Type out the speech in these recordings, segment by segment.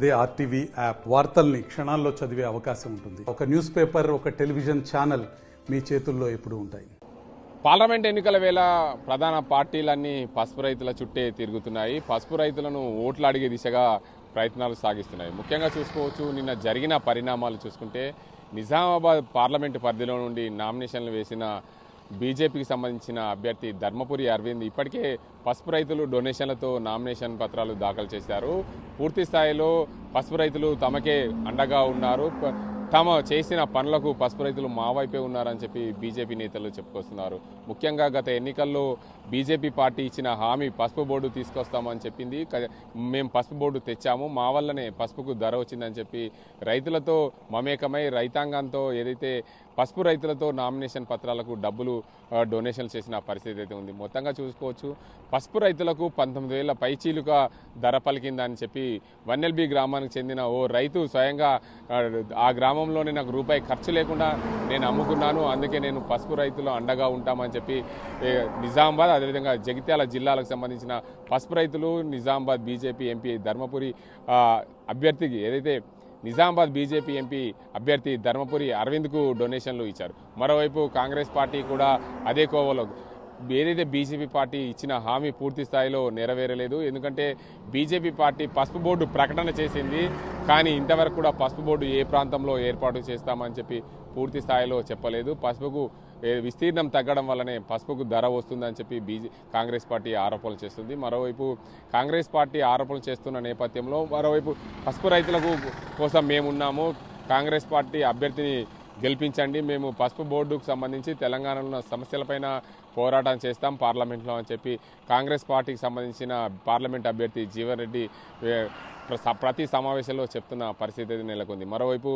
అదే RTV app వార్తల్ని క్షణాల్లో చదివే అవకాశం ఉంటుంది. ఒక న్యూస్ పేపర్, ఒక టెలివిజన్ ఛానల్ మీ చేతుల్లో ఎప్పుడూ ఉంటాయి. పార్లమెంట్ ఎన్నికల వేళ ప్రధాన పార్టీలన్నీ పసుపు రైతుల చుట్టే తిరుగుతున్నాయి. పసుపు రైతులను ఓట్లు అడిగే దిశగా ప్రయత్నాలు సాగిస్తున్నాయి. ముఖ్యంగా చూసుకోవచ్చు, నిన్న జరిగిన పరిణామాలు చూసుకుంటే నిజామాబాద్ పార్లమెంటు పరిధిలో నుండి నామినేషన్లు వేసిన బీజేపీకి సంబంధించిన అభ్యర్థి ధర్మపురి అరవింద్ ఇప్పటికే పసుపు రైతులు డొనేషన్లతో నామినేషన్ పత్రాలు దాఖలు చేశారు. పూర్తి స్థాయిలో పసుపు రైతులు తమకే అండగా ఉన్నారు, తాము చేసిన పనులకు పసుపు రైతులు మా వైపే ఉన్నారని చెప్పి బీజేపీ నేతలు చెప్పుకొస్తున్నారు. ముఖ్యంగా గత ఎన్నికల్లో బీజేపీ పార్టీ ఇచ్చిన హామీ పసుపు బోర్డు తీసుకొస్తామని చెప్పింది. మేము పసుపు బోర్డు తెచ్చాము, మా వల్లనే పసుపుకు ధర వచ్చిందని చెప్పి రైతులతో మమేకమై రైతాంగంతో ఏదైతే పసుపు రైతులతో నామినేషన్ పత్రాలకు డబ్బులు డొనేషన్ చేసిన పరిస్థితి అయితే ఉంది. మొత్తంగా చూసుకోవచ్చు, పసుపు రైతులకు 19,000 పైచీలుక ధర పలికిందని చెప్పి వన్నెల్బీ గ్రామానికి చెందిన ఓ రైతు స్వయంగా ఆ గ్రామంలోనే నాకు రూపాయి ఖర్చు లేకుండా నేను అమ్ముకున్నాను, అందుకే నేను పసుపు రైతులు అండగా ఉంటామని చెప్పి నిజామాబాద్ అదేవిధంగా జగిత్యాల జిల్లాలకు సంబంధించిన పసుపు రైతులు నిజామాబాద్ బీజేపీ ఎంపీ ధర్మపురి అభ్యర్థికి ఏదైతే నిజామాబాద్ బీజేపీ ఎంపీ అభ్యర్థి ధర్మపురి అరవింద్కు డొనేషన్లు ఇచ్చారు. మరోవైపు కాంగ్రెస్ పార్టీ కూడా అదే కోవలో ఏదైతే బీజేపీ పార్టీ ఇచ్చిన హామీ పూర్తి స్థాయిలో నెరవేరలేదు. ఎందుకంటే బీజేపీ పార్టీ పసుపు బోర్డు ప్రకటన చేసింది, కానీ ఇంతవరకు కూడా పసుపు బోర్డు ఏ ప్రాంతంలో ఏర్పాటు చేస్తామని చెప్పి పూర్తి స్థాయిలో చెప్పలేదు. పసుపుకు విస్తీర్ణం తగ్గడం వల్లనే పసుపుకు ధర వస్తుందని చెప్పి కాంగ్రెస్ పార్టీ ఆరోపణలు చేస్తుంది. మరోవైపు కాంగ్రెస్ పార్టీ ఆరోపణలు చేస్తున్న నేపథ్యంలో మరోవైపు పసుపు రైతులకు కోసం మేమున్నాము, కాంగ్రెస్ పార్టీ అభ్యర్థిని గెలిపించండి, మేము పసుపు బోర్డుకు సంబంధించి తెలంగాణలో ఉన్న సమస్యలపైన పోరాటం చేస్తాం పార్లమెంట్లో అని చెప్పి కాంగ్రెస్ పార్టీకి సంబంధించిన పార్లమెంట్ అభ్యర్థి జీవన్ రెడ్డి ప్రతి సమావేశంలో చెప్తున్న పరిస్థితి నెలకొంది. మరోవైపు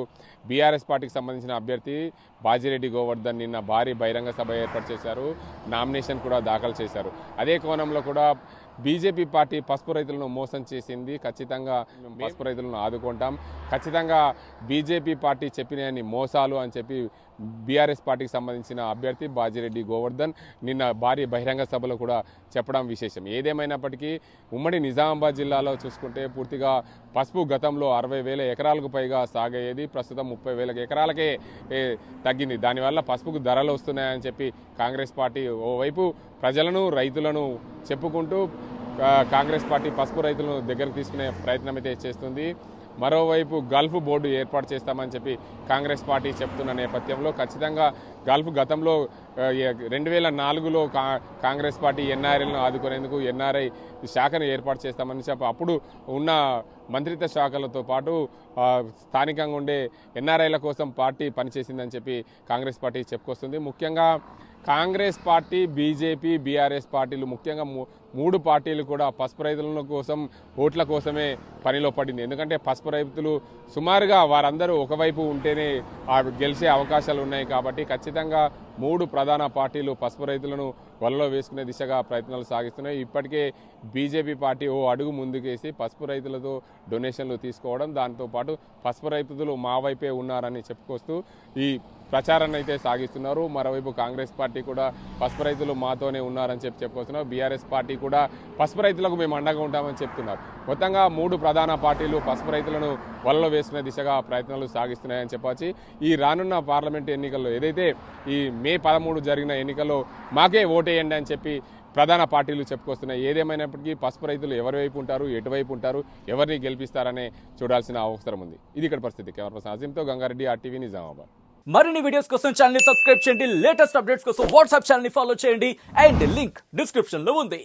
బీఆర్ఎస్ పార్టీకి సంబంధించిన అభ్యర్థి బాజిరెడ్డి గోవర్ధన్ నిన్న భారీ బహిరంగ సభ ఏర్పాటు చేశారు, నామినేషన్ కూడా దాఖలు చేశారు. అదే కోణంలో కూడా బీజేపీ పార్టీ పసుపు రైతులను మోసం చేసింది, ఖచ్చితంగా పసుపు రైతులను ఆదుకుంటాం, ఖచ్చితంగా బీజేపీ పార్టీ చెప్పినన్ని మోసాలు అని చెప్పి బీఆర్ఎస్ పార్టీకి సంబంధించిన అభ్యర్థి బాజిరెడ్డి గోవర్ధన్ నిన్న భారీ బహిరంగ సభలో కూడా చెప్పడం విశేషం. ఏదేమైనప్పటికీ ఉమ్మడి నిజామాబాద్ జిల్లాలో చూసుకుంటే పూర్తిగా పసుపు గతంలో 60,000 ఎకరాలకు పైగా సాగయ్యేది, ప్రస్తుతం 30,000 ఎకరాలకే తగ్గింది. దానివల్ల పసుపుకు ధరలు వస్తున్నాయని చెప్పి కాంగ్రెస్ పార్టీ ఓవైపు ప్రజలను రైతులను చెప్పుకుంటూ కాంగ్రెస్ పార్టీ పసుపు రైతులను దగ్గరకు తీసుకునే ప్రయత్నం అయితే చేస్తుంది. మరోవైపు గల్ఫ్ బోర్డు ఏర్పాటు చేస్తామని చెప్పి కాంగ్రెస్ పార్టీ చెప్తున్న నేపథ్యంలో ఖచ్చితంగా గల్ఫ్ గతంలో 2004లో కాంగ్రెస్ పార్టీ ఎన్ఆర్ఐలను ఆదుకునేందుకు ఎన్ఆర్ఐ శాఖను ఏర్పాటు చేస్తామని చెప్పి అప్పుడు ఉన్న మంత్రిత్వ శాఖలతో పాటు స్థానికంగా ఉండే ఎన్ఆర్ఐల కోసం పార్టీ పనిచేసిందని చెప్పి కాంగ్రెస్ పార్టీ చెప్పుకొస్తుంది. ముఖ్యంగా కాంగ్రెస్ పార్టీ, బీజేపీ, బీఆర్ఎస్ పార్టీలు ముఖ్యంగా 3 పార్టీలు కూడా పసుపు రైతుల కోసం ఓట్ల కోసమే పనిలో పడింది. ఎందుకంటే పసుపు రైతులు సుమారుగా వారందరూ ఒకవైపు ఉంటేనే గెలిచే అవకాశాలు ఉన్నాయి కాబట్టి ఖచ్చితంగా 3 ప్రధాన పార్టీలు పసుపు రైతులను వలలో వేసుకునే దిశగా ప్రయత్నాలు సాగిస్తున్నాయి. ఇప్పటికే బీజేపీ పార్టీ ఓ అడుగు ముందుకేసి పసుపు రైతులతో డొనేషన్లు తీసుకోవడం, దాంతోపాటు పసుపు రైతులు మా వైపే ఉన్నారని చెప్పుకొస్తూ ఈ ప్రచారాన్ని అయితే సాగిస్తున్నారు. మరోవైపు కాంగ్రెస్ పార్టీ కూడా పసుపు రైతులు మాతోనే ఉన్నారని చెప్పుకొస్తున్నారు. బీఆర్ఎస్ పార్టీ కూడా పసుపు రైతులకు మేము అండగా ఉంటామని చెప్తున్నారు. మొత్తంగా 3 ప్రధాన పార్టీలు పసుపు రైతులను వలలో వేసుకునే దిశగా ప్రయత్నాలు సాగిస్తున్నాయని చెప్పవచ్చు. ఈ రానున్న పార్లమెంట్ ఎన్నికల్లో ఏదైతే ఈ మే 13 జరిగిన ఎన్నికల్లో మాకే ఓటేయండి అని చెప్పి ప్రధాన పార్టీలు చెప్పుకొస్తున్నాయి. ఏదేమైనప్పటికీ పసుపు రైతులు ఎవరి వైపు ఉంటారు, ఎటువైపు ఉంటారు, ఎవరిని గెలిపిస్తారనే చూడాల్సిన అవసరం ఉంది. ఇది ఇక్కడ పరిస్థితి. కెమెరా పర్సన్ అజీంతో గంగారెడ్డి, ఆర్టీవీ, నిజామాబాద్. మరిన్ని వీడియోస్ కోసం ఛానల్ ని సబ్స్క్రైబ్ చేయండి, లేటెస్ట్ అప్డేట్స్ కోసం వాట్సాప్ ఛానల్ ని ఫాలో చేయండి అండ్ లింక్ డిస్క్రిప్షన్ లో ఉంది.